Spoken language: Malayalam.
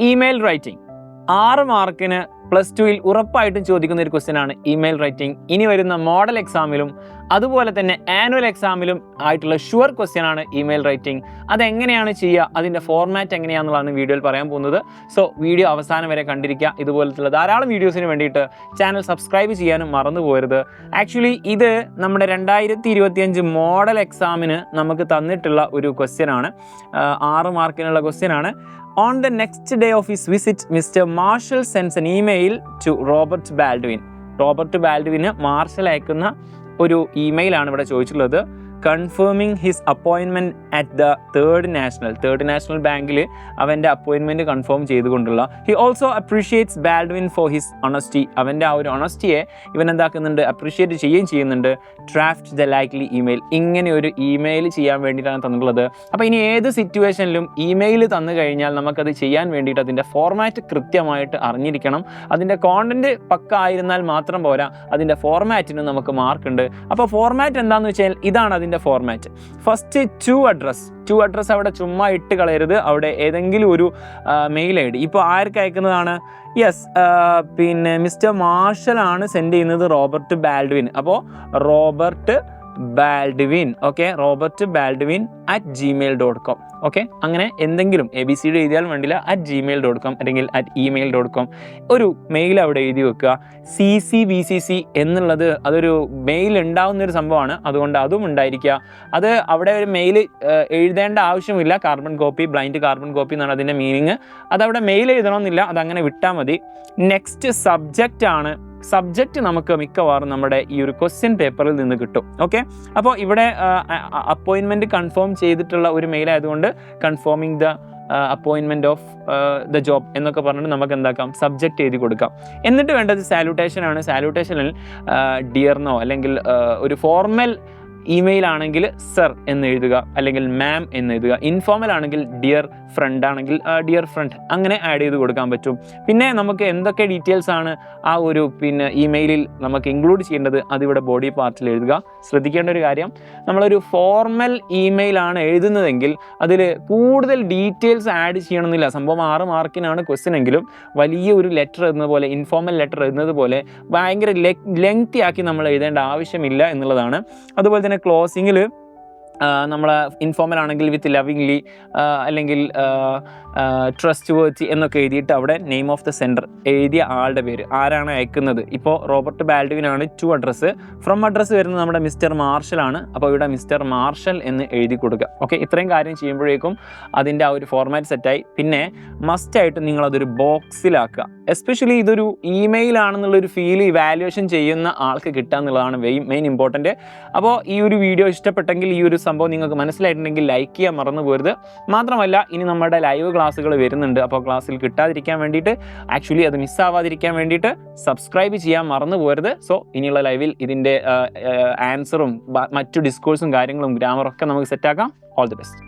ഇമെയിൽ റൈറ്റിംഗ് 6 മാർക്കിന് +2 ഉറപ്പായിട്ടും ചോദിക്കുന്ന ഒരു ക്വസ്റ്റ്യൻ ആണ് ഇമെയിൽ റൈറ്റിംഗ്. ഇനി വരുന്ന മോഡൽ എക്സാമിലും അതുപോലെ തന്നെ ആനുവൽ എക്സാമിലും ആയിട്ടുള്ള ഷുവർ ക്വസ്റ്റ്യൻ ആണ് ഇമെയിൽ റൈറ്റിംഗ്. അതെങ്ങനെയാണ് ചെയ്യുക, അതിൻ്റെ ഫോർമാറ്റ് എങ്ങനെയാണെന്നുള്ളതാണ് വീഡിയോയിൽ പറയാൻ പോകുന്നത്. സോ വീഡിയോ അവസാനം വരെ കണ്ടിരിക്കുക. ഇതുപോലത്തുള്ള ധാരാളം വീഡിയോസിന് വേണ്ടിയിട്ട് ചാനൽ സബ്സ്ക്രൈബ് ചെയ്യാനും മറന്നു പോകരുത്. ആക്ച്വലി ഇത് നമ്മുടെ 2025 മോഡൽ എക്സാമിന് നമുക്ക് തന്നിട്ടുള്ള ഒരു ക്വസ്റ്റ്യൻ ആണ്. 6 മാർക്കിനുള്ള ക്വസ്റ്റ്യൻ ആണ്. On the next day of his visit, Mr. Marshall sends an email to Robert Baldwin. Robert ബാൽഡ്വിന് മാർഷൽ അയക്കുന്ന ഒരു ഇമെയിലാണ് ഇവിടെ ചോദിച്ചിട്ടുള്ളത്. Confirming his appointment at the third national ബാങ്കിൽ അവൻ്റെ അപ്പോയിൻമെൻറ്റ് കൺഫേം ചെയ്തുകൊണ്ടുള്ള. He also appreciates Baldwin for his honesty. അവൻ്റെ ആ ഒരു ഓണസ്റ്റിയെ ഇവൻ എന്താക്കുന്നുണ്ട്, അപ്രീഷിയേറ്റ് ചെയ്യുകയും ചെയ്യുന്നുണ്ട്. ഡ്രാഫ്റ്റ് ദ ലൈക്ലി ഇമെയിൽ, ഇങ്ങനെ ഒരു ഇമെയിൽ ചെയ്യാൻ വേണ്ടിയിട്ടാണ് തന്നിട്ടുള്ളത്. അപ്പോൾ ഇനി ഏത് സിറ്റുവേഷനിലും ഇമെയിൽ തന്നു കഴിഞ്ഞാൽ നമുക്കത് ചെയ്യാൻ വേണ്ടിയിട്ട് അതിൻ്റെ ഫോർമാറ്റ് കൃത്യമായിട്ട് അറിഞ്ഞിരിക്കണം. അതിൻ്റെ കോണ്ടൻറ്റ് പക്ക ആയിരുന്നാൽ മാത്രം പോരാ, അതിൻ്റെ ഫോർമാറ്റിന് നമുക്ക് മാർക്കുണ്ട്. അപ്പോൾ ഫോർമാറ്റ് എന്താണെന്ന് വെച്ചാൽ ഇതാണ് അതിൻ്റെ ഫോർമാറ്റ്. ഫസ്റ്റ് ടു അഡ്രസ് അവിടെ ചുമ്മാ ഇട്ട് കളയരുത്. അവിടെ ഏതെങ്കിലും ഒരു മെയിൽ ഐ ഡി. ഇപ്പോൾ ആർക്ക് അയക്കുന്നതാണ്? പിന്നെ മിസ്റ്റർ മാർഷൽ ആണ് സെൻഡ് ചെയ്യുന്നത് റോബർട്ട് ബാൽഡ്വിൻ. അപ്പോൾ റോബർട്ട് ബാൽഡ്വിൻ @gmail.com. ഓക്കെ, അങ്ങനെ എന്തെങ്കിലും ABCD എഴുതിയാൽ വേണ്ടില്ല, @gmail.com അല്ലെങ്കിൽ @email.com ഒരു മെയിൽ അവിടെ എഴുതി വെക്കുക. CC എന്നുള്ളത് അതൊരു മെയിൽ ഉണ്ടാവുന്നൊരു സംഭവമാണ്, അതുകൊണ്ട് അതും ഉണ്ടായിരിക്കുക. അത് അവിടെ ഒരു മെയിൽ എഴുതേണ്ട ആവശ്യമില്ല. ബ്ലൈൻഡ് കാർബൺ കോപ്പി എന്നാണ് അതിൻ്റെ മീനിങ്. അതവിടെ മെയിൽ എഴുതണമെന്നില്ല, അതങ്ങനെ വിട്ടാൽ മതി. നെക്സ്റ്റ് സബ്ജക്റ്റ് നമുക്ക് മിക്കവാറും നമ്മുടെ ഈ ഒരു ക്വസ്റ്റ്യൻ പേപ്പറിൽ നിന്ന് കിട്ടും. ഓക്കെ, അപ്പോൾ ഇവിടെ അപ്പോയിൻമെൻറ്റ് കൺഫേം ചെയ്തിട്ടുള്ള ഒരു മെയിൽ ആയതുകൊണ്ട് confirming the appointment of the job എന്നൊക്കെ പറഞ്ഞിട്ട് നമുക്ക് എന്താക്കാം, സബ്ജക്റ്റ് എഴുതി കൊടുക്കാം. എന്നിട്ട് വേണ്ടത് സാലുട്ടേഷൻ ആണ്. സാലുട്ടേഷനിൽ ഡിയർന്നോ അല്ലെങ്കിൽ ഒരു ഫോർമൽ ഇമെയിൽ ആണെങ്കിൽ സർ എന്ന് എഴുതുക, അല്ലെങ്കിൽ മാം എന്ന് എഴുതുക. ഇൻഫോർമൽ ആണെങ്കിൽ ഡിയർ ഫ്രണ്ട് ആണെങ്കിൽ ഡിയർ ഫ്രണ്ട്, അങ്ങനെ ആഡ് ചെയ്ത് കൊടുക്കാൻ പറ്റും. പിന്നെ നമുക്ക് എന്തൊക്കെ ഡീറ്റെയിൽസ് ആണ് ആ ഒരു ഇമെയിലിൽ നമുക്ക് ഇൻക്ലൂഡ് ചെയ്യേണ്ടത്, അതിവിടെ ബോഡി പാർട്ടിൽ എഴുതുക. ശ്രദ്ധിക്കേണ്ട ഒരു കാര്യം, നമ്മളൊരു ഫോർമൽ ഇമെയിലാണ് എഴുതുന്നതെങ്കിൽ അതിൽ കൂടുതൽ ഡീറ്റെയിൽസ് ആഡ് ചെയ്യണമെന്നില്ല. സംഭവം 6 മാർക്കിനാണ് ക്വസ്റ്റ്യൻ എങ്കിലും വലിയ ഒരു ലെറ്റർ എഴുതുന്നത് പോലെ, ഇൻഫോർമൽ ലെറ്റർ എഴുതുന്നത് പോലെ ഭയങ്കര ലെങ്തി ആക്കി നമ്മൾ എഴുതേണ്ട ആവശ്യമില്ല എന്നുള്ളതാണ്. അതുപോലെ തന്നെ ക്ലോസിങ്ങിൽ നമ്മൾ ഇൻഫോർമൽ ആണെങ്കിൽ വിത്ത് ലവിംഗ്ലി അല്ലെങ്കിൽ ട്രസ്റ്റ് വേർത്തി എന്നൊക്കെ എഴുതിയിട്ട് അവിടെ നെയിം ഓഫ് ദ സെൻഡർ എഴുതിയ ആളുടെ പേര്, ആരാണ് അയക്കുന്നത്. ഇപ്പോൾ റോബർട്ട് ബാൽഡ്വിനാണ് ടു അഡ്രസ്സ്. ഫ്രം അഡ്രസ്സ് വരുന്നത് നമ്മുടെ മിസ്റ്റർ മാർഷൽ ആണ്. അപ്പോൾ ഇവിടെ മിസ്റ്റർ മാർഷൽ എന്ന് എഴുതി കൊടുക്കുക. ഓക്കെ, ഇത്രയും കാര്യം ചെയ്യുമ്പോഴേക്കും അതിൻ്റെ ആ ഒരു ഫോർമാറ്റ് സെറ്റായി. പിന്നെ മസ്റ്റായിട്ട് നിങ്ങളതൊരു ബോക്സിലാക്കുക. എസ്പെഷ്യലി ഇതൊരു ഇമെയിൽ ആണെന്നുള്ളൊരു ഫീൽ ഇവാലുവേഷൻ ചെയ്യുന്ന ആൾക്ക് കിട്ടുക എന്നുള്ളതാണ് മെയിൻ ഇമ്പോർട്ടൻറ്റ്. അപ്പോൾ ഈ ഒരു വീഡിയോ ഇഷ്ടപ്പെട്ടെങ്കിൽ, ഈ ഒരു സംഭവം നിങ്ങൾക്ക് മനസ്സിലായിട്ടുണ്ടെങ്കിൽ ലൈക്ക് ചെയ്യാൻ മറന്നു പോരുത്. മാത്രമല്ല ഇനി നമ്മുടെ ലൈവ് ക്ലാസ്സുകൾ വരുന്നുണ്ട്. അപ്പോൾ ക്ലാസ്സിൽ കിട്ടാതിരിക്കാൻ വേണ്ടിയിട്ട്, ആക്ച്വലി അത് മിസ്സാവാതിരിക്കാൻ വേണ്ടിയിട്ട് സബ്സ്ക്രൈബ് ചെയ്യാൻ മറന്നു പോരുത്. സോ ഇനിയുള്ള ലൈവിൽ ഇതിൻ്റെ ആൻസറും മറ്റു ഡിസ്കോഴ്സും കാര്യങ്ങളും ഗ്രാമറൊക്കെ നമുക്ക് സെറ്റാക്കാം. All the best.